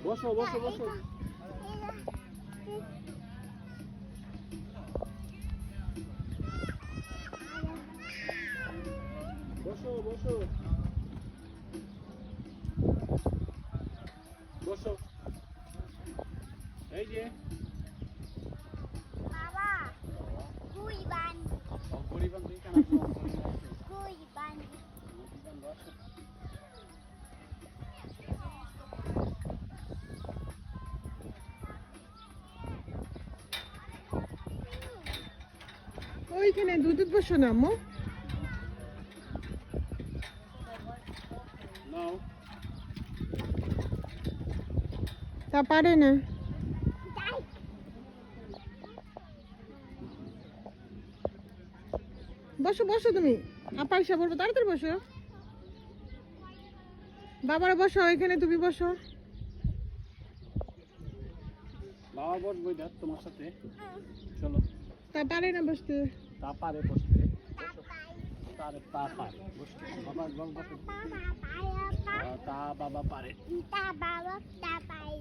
বসো বসো বসো। বসো বসো বসো। এই যে বাবা কুই বান পরিবার দিয়ে কেন কুই বান ওইখানে দুধ বসো না আম্মু। নাও। তা পারে না। বসো বসো তুমি, আপা এসে বলবো, তাড়াতাড়ি বসো। বাবারা বসো, এখানে তুমি বসো। বাবা বসবো এটা তোমার সাথে, চলো। তা পারে না বসতে। তা পারে বসতে, তারে তা পারে বসতে। বাবা বল বসো। বাবা পায় তা বাবা পারে। তা বাবা তা পায়